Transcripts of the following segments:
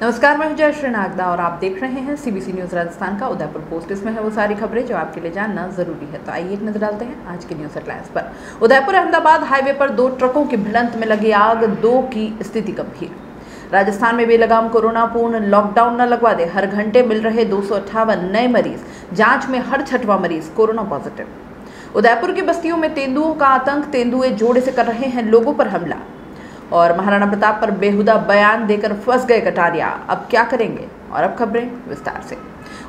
नमस्कार, मैं हूं जयश्री नागदा और आप देख रहे हैं सीबीसी न्यूज राजस्थान का उदयपुर पोस्ट। इसमें है वो सारी खबरें जो आपके लिए जानना जरूरी है। तो आइए एक नजर डालते हैं आज के न्यूज हेडलाइंस पर। उदयपुर अहमदाबाद हाईवे पर 2 ट्रकों की भिड़ंत में लगी आग, 2 की स्थिति गंभीर। राजस्थान में बेलगाम कोरोना, पूर्ण लॉकडाउन न लगवा दे, हर घंटे मिल रहे 258 नए मरीज, जांच में हर 6वां मरीज कोरोना पॉजिटिव। उदयपुर की बस्तियों में तेंदुओं का आतंक, तेंदुए जोड़े से कर रहे हैं लोगों पर हमला। और महाराणा प्रताप पर बेहुदा बयान देकर फंस गए कटारिया, अब क्या करेंगे? और अब खबरें विस्तार से।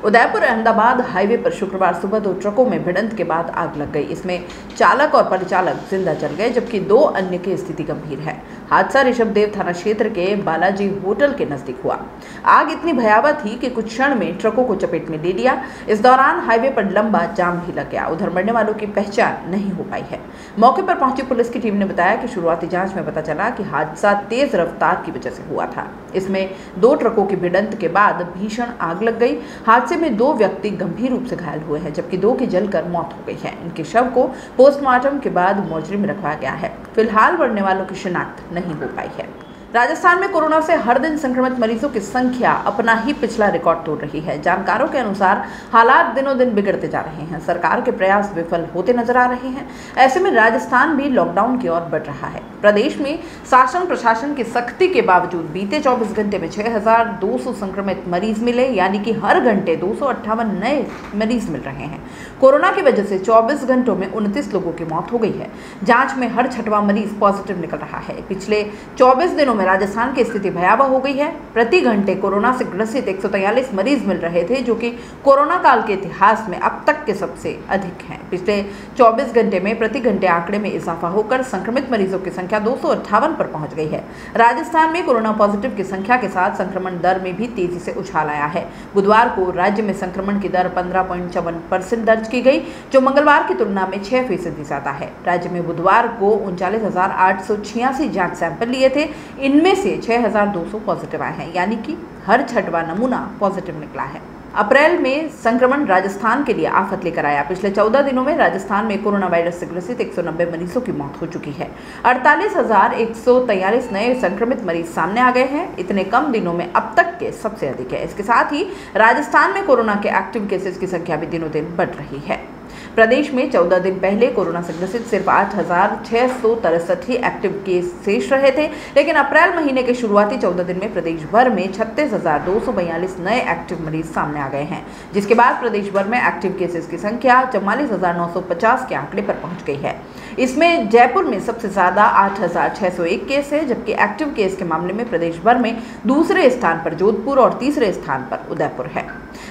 उदयपुर अहमदाबाद हाईवे पर शुक्रवार सुबह 2 ट्रकों में भिड़ंत के बाद आग लग गई। इसमें चालक और परिचालक जिंदा जल गए, जबकि 2 अन्य की स्थिति गंभीर है। हादसा ऋषभदेव थाना क्षेत्र के बालाजी होटल के नजदीक हुआ। आग इतनी भयावह थी कि कुछ क्षण में ट्रकों को चपेट में ले लिया। इस दौरान हाईवे पर लंबा जाम भी लग गया। उधर मरने वालों की पहचान नहीं हो पाई है। मौके पर पहुंची पुलिस की टीम ने बताया कि शुरुआती जांच में पता चला कि हादसा तेज रफ्तार की वजह से हुआ था। इसमें 2 ट्रकों की भिड़ंत के बाद भीषण आग लग गई। हादसे में 2 व्यक्ति गंभीर रूप से घायल हुए हैं, जबकि 2 की जलकर मौत हो गई है। इनके शव को पोस्टमार्टम के बाद मोर्चरी में रखवाया गया है। फिलहाल मरने वालों की शिनाख्त नहीं हो पाई है। राजस्थान में कोरोना से हर दिन संक्रमित मरीजों की संख्या अपना ही पिछला रिकॉर्ड तोड़ रही है। जानकारों के अनुसार हालात दिनों दिन बिगड़ते जा रहे हैं। सरकार के प्रयास विफल होते नजर आ रहे हैं। ऐसे में राजस्थान भी लॉकडाउन की ओर बढ़ रहा है। प्रदेश में शासन प्रशासन की सख्ती के बावजूद बीते 24 घंटे में 6200 संक्रमित मरीज मिले, यानी कि हर घंटे 258 नए मरीज मिल रहे हैं। कोरोना की वजह से 24 घंटों में 29 लोगों की मौत हो गई है। जांच में हर 6वां मरीज पॉजिटिव निकल रहा है। पिछले 24 दिनों में राजस्थान की स्थिति भयावह हो गई है। प्रति घंटे कोरोना से ग्रसित 143 मरीज मिल रहे थे, जो कि कोरोना काल के इतिहास में अब तक के सबसे अधिक हैं। पिछले 24 घंटे में प्रति घंटे आंकड़े में इजाफा होकर संक्रमित मरीजों की संख्या 258 पर पहुंच गई है। राजस्थान में कोरोना पॉजिटिव की संख्या के साथ संक्रमण दर में भी तेजी से उछाल आया है। बुधवार को राज्य में संक्रमण की दर 15.54% दर्ज की गई, जो मंगलवार की तुलना में 6% ज्यादा है। राज्य में बुधवार को 39,886 जांच सैंपल लिए थे। इनमें से 6,200 पॉजिटिव आए हैं, यानी कि हर 6वां नमूना पॉजिटिव निकला है। अप्रैल में संक्रमण राजस्थान के लिए आफत लेकर आया। पिछले 14 दिनों में राजस्थान में कोरोना वायरस से ग्रसित 190 मरीजों की मौत हो चुकी है। 48,143 नए संक्रमित मरीज सामने आ गए हैं। इतने कम दिनों में अब तक के सबसे अधिक है। इसके साथ ही राजस्थान में कोरोना के एक्टिव केसेस की संख्या भी दिनों दिन बढ़ रही है। प्रदेश में 14 दिन पहले कोरोना से ग्रसित सिर्फ 8,663 ही एक्टिव केस शेष रहे थे, लेकिन अप्रैल महीने के शुरुआती 14 दिन में प्रदेश भर में 36,242 नए एक्टिव मरीज सामने आ गए हैं, जिसके बाद प्रदेश भर में एक्टिव केसेस की संख्या 44,950 के आंकड़े पर पहुंच गई है। इसमें जयपुर में सबसे ज्यादा 8,601 केस है, जबकि एक्टिव केस के मामले में प्रदेश भर में दूसरे स्थान पर जोधपुर और तीसरे स्थान पर उदयपुर है।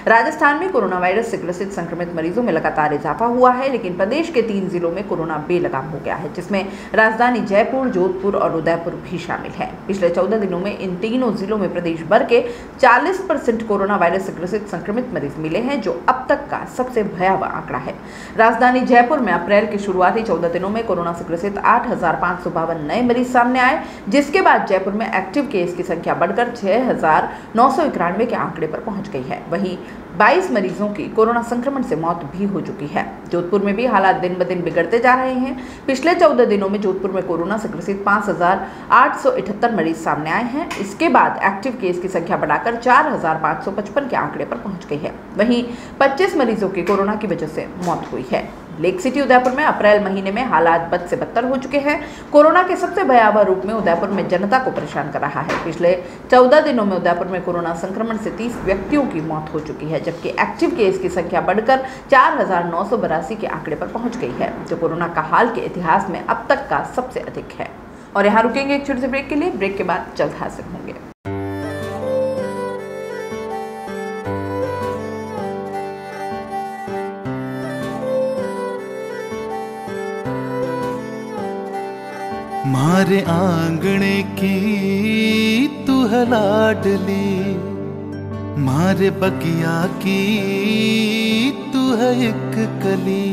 राजस्थान में कोरोना वायरस से ग्रसित संक्रमित मरीजों में लगातार इजाफा हुआ है, लेकिन प्रदेश के 3 जिलों में कोरोना बेलगाम हो गया है, जिसमें राजधानी जयपुर, जोधपुर और उदयपुर भी शामिल है। पिछले 14 दिनों में इन तीनों जिलों में प्रदेश भर के 40% कोरोना वायरस से ग्रसित संक्रमित मरीज मिले हैं, जो अब तक का सबसे भयावह आंकड़ा है। राजधानी जयपुर में अप्रैल के शुरुआती 14 दिनों में कोरोना से ग्रसित 8,552 नए मरीज सामने आए, जिसके बाद जयपुर में एक्टिव केस की संख्या बढ़कर 6,991 के आंकड़े पर पहुंच गई है। वहीं 22 मरीजों की कोरोना संक्रमण से मौत भी हो चुकी है। जोधपुर में भी हालात दिन ब दिन बिगड़ते जा रहे हैं। पिछले 14 दिनों में जोधपुर में कोरोना से ग्रसित 5,878 मरीज सामने आए हैं। इसके बाद एक्टिव केस की संख्या बढ़ाकर 4,555 के आंकड़े पर पहुंच गई है। वहीं 25 मरीजों की कोरोना की वजह से मौत हुई है। लेक सिटी उदयपुर में अप्रैल महीने में हालात बद से बदतर हो चुके हैं। कोरोना के सबसे भयावह रूप में उदयपुर में जनता को परेशान कर रहा है। पिछले 14 दिनों में उदयपुर में कोरोना संक्रमण से 30 व्यक्तियों की मौत हो चुकी है, जबकि एक्टिव केस की संख्या बढ़कर 4,982 के आंकड़े पर पहुंच गई है, जो कोरोना का हाल के इतिहास में अब तक का सबसे अधिक है। और यहाँ रुकेंगे एक छोटे से ब्रेक के लिए। ब्रेक के बाद जल्द हाजिर होंगे। मारे आंगणे की तू है लाडली, मारे बगिया की तू है एक कली।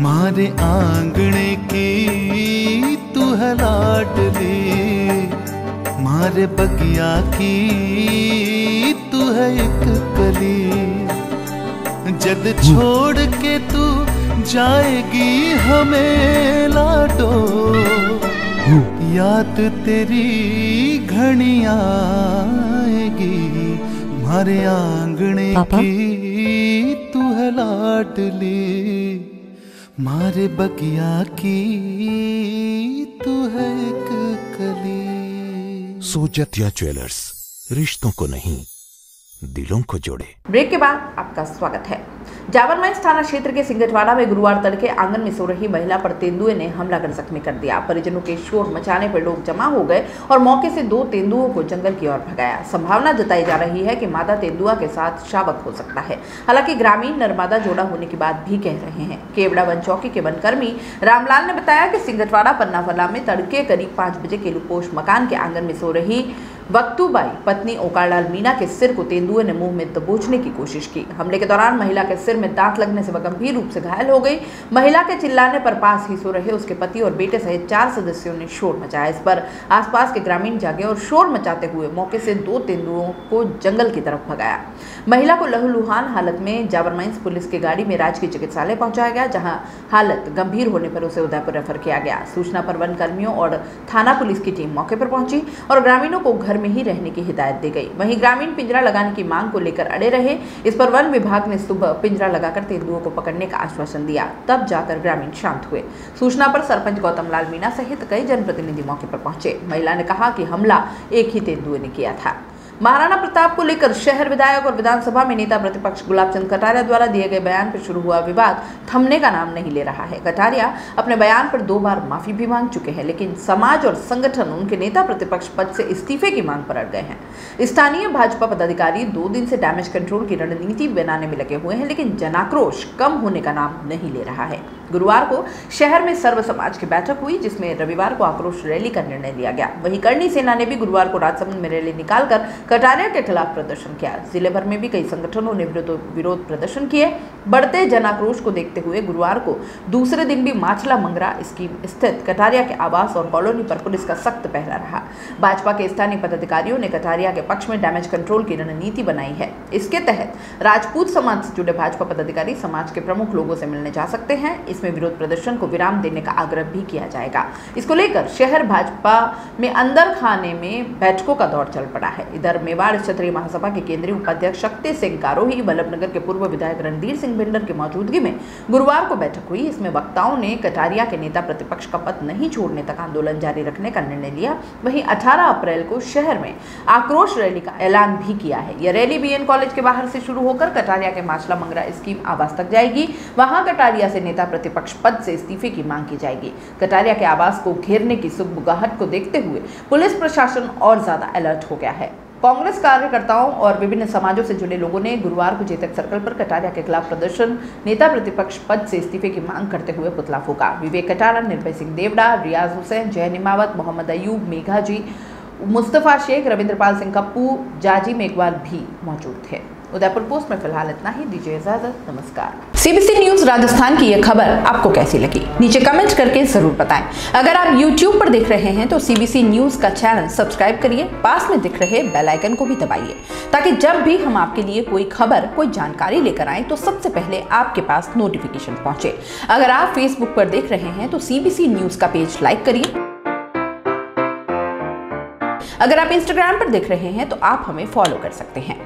मारे आंगणे की तू है लाडली, मारे बगिया की तू है एक कली। जद छोड़ के तू जाएगी हमें लाडो, याद तेरी घनी आएगी। बनेगी मारे आंगणे की तू है लाडली, मारे बगिया की तू है एक कली। सोजतिया ज्वेलर्स, रिश्तों को नहीं दिलों को जोड़े। ब्रेक के बाद आपका स्वागत है। जावर माइंस थाना क्षेत्र के सिंगटवाड़ा में गुरुवार तड़के आंगन में सो रही महिला पर तेंदुए ने हमला कर जख्मी कर दिया। परिजनों के शोर मचाने पर लोग जमा हो गए और मौके से 2 तेंदुओं को जंगल की ओर भगाया। संभावना जताई जा रही है कि मादा तेंदुआ के साथ शावक हो सकता है। हालांकि ग्रामीण नर्मदा जोड़ा होने की बात भी कह रहे हैं। केवड़ा वन चौकी के वनकर्मी रामलाल ने बताया कि सिंगटवाड़ा पन्नाफला में तड़के करीब 5 बजे केलुपोश मकान के आंगन में सो रही वक्तूबाई पत्नी ओकारलाल मीना के सिर को तेंदुए ने मुंह में दबोचने की कोशिश की। हमले के दौरान महिला के सिर में दांत लगने से वह गंभीर रूप से घायल हो गई। महिला के चिल्लाने पर पास ही सो रहे उसके पति और बेटे सहित 4 सदस्यों ने शोर मचाया। इस पर आसपास के ग्रामीण जागे और शोर मचाते हुए मौके से 2 तेंदुओं को जंगल की तरफ भगाया। महिला को लहूलुहान हालत में जावर माइंस पुलिस की गाड़ी में राजकीय चिकित्सालय पहुंचाया गया, जहां हालत गंभीर होने पर उसे उदयपुर रेफर किया गया। सूचना पर वन कर्मियों और थाना पुलिस की टीम मौके पर पहुंची और ग्रामीणों को घर में ही रहने की हिदायत दी गई। वहीं ग्रामीण पिंजरा लगाने की मांग को लेकर अड़े रहे। इस पर वन विभाग ने सुबह पिंजरा लगाकर तेंदुओं को पकड़ने का आश्वासन दिया, तब जाकर ग्रामीण शांत हुए। सूचना पर सरपंच गौतम लाल मीणा सहित कई जनप्रतिनिधि मौके पर पहुंचे। महिला ने कहा कि हमला एक ही तेंदुए ने किया था। महाराणा प्रताप को लेकर शहर विधायक और विधानसभा में नेता प्रतिपक्ष गुलाब चंद कटारिया द्वारा दिए गए बयान पर शुरू हुआ विवाद थमने का नाम नहीं ले रहा है। कटारिया अपने बयान पर 2 बार माफी भी मांग चुके हैं, लेकिन समाज और संगठन उनके नेता प्रतिपक्ष पद से इस्तीफे की मांग पर अड़ गए हैं। स्थानीय भाजपा पदाधिकारी 2 दिन से डैमेज कंट्रोल की रणनीति बनाने में लगे हुए हैं, लेकिन जनाक्रोश कम होने का नाम नहीं ले रहा है। गुरुवार को शहर में सर्व समाज की बैठक हुई, जिसमें रविवार को आक्रोश रैली का निर्णय लिया गया। वहीं करणी सेना ने भी गुरुवार को राजसमंद में रैली निकालकर कटारिया के खिलाफ प्रदर्शन किया। जिले भर में भी कई संगठनों ने विरोध प्रदर्शन किए। बढ़ते जनाक्रोश को देखते हुए गुरुवार को दूसरे दिन भी माछला मंगरा स्कीम स्थित कटारिया के आवास और कॉलोनी पर पुलिस का सख्त पहरा रहा। भाजपा के स्थानीय पदाधिकारियों ने कटारिया के पक्ष में डैमेज कंट्रोल की रणनीति बनाई है। इसके तहत राजपूत समाज से जुड़े भाजपा पदाधिकारी समाज के प्रमुख लोगों से मिलने जा सकते हैं। इसमें विरोध प्रदर्शन को विराम देने का आग्रह भी किया जाएगा। इसको लेकर शहर भाजपा में अंदर खाने में बैठकों का दौर चल पड़ा है। इधर मेवाड़ क्षत्रिय महासभा के केंद्रीय उपाध्यक्ष शक्ति सिंह कारोही, वल्लभनगर के पूर्व विधायक रणधीर सिंह भिंडर की मौजूदगी में गुरुवार को बैठक हुई। इसमें वक्ताओं ने कटारिया के नेता प्रतिपक्ष का पद नहीं छोड़ने तक आंदोलन जारी रखने का निर्णय लिया। वहीं 18 अप्रैल को शहर में आक्रोश रैली का ऐलान भी किया है। यह रैली बीएन कॉलेज के बाहर से शुरू होकर कटारिया के माछला मंगरा स्कीम आवास तक जाएगी। वहां कटारिया से नेता प्रतिपक्ष पद से इस्तीफे की मांग की जाएगी। कटारिया के आवास को घेरने की सुगबुगाहट को देखते हुए पुलिस प्रशासन और ज्यादा अलर्ट हो गया है। कांग्रेस कार्यकर्ताओं और विभिन्न समाजों से जुड़े लोगों ने गुरुवार को चेतक सर्कल पर कटारिया के खिलाफ प्रदर्शन, नेता प्रतिपक्ष पद से इस्तीफे की मांग करते हुए पुतला फूंका। विवेक कटारा, निर्भय सिंह देवड़ा, रियाज हुसैन, जय निमावत, मोहम्मद अयूब, मेघा जी, मुस्तफा शेख, रविंद्रपाल सिंह कप्पू, जाजी मेघवाल भी मौजूद थे। उदयपुर पोस्ट में फिलहाल इतना ही। दीजिए इजाजत, नमस्कार। सीबीसी न्यूज राजस्थान की यह खबर आपको कैसी लगी, नीचे कमेंट करके जरूर बताएं। अगर आप YouTube पर देख रहे हैं तो सीबीसी न्यूज का चैनल सब्सक्राइब करिए, पास में दिख रहे बेल आइकन को भी दबाइए, ताकि जब भी हम आपके लिए कोई खबर, कोई जानकारी लेकर आए तो सबसे पहले आपके पास नोटिफिकेशन पहुंचे। अगर आप फेसबुक पर देख रहे हैं तो सीबीसी न्यूज का पेज लाइक करिए। अगर आप इंस्टाग्राम पर देख रहे हैं तो आप हमें फॉलो कर सकते हैं।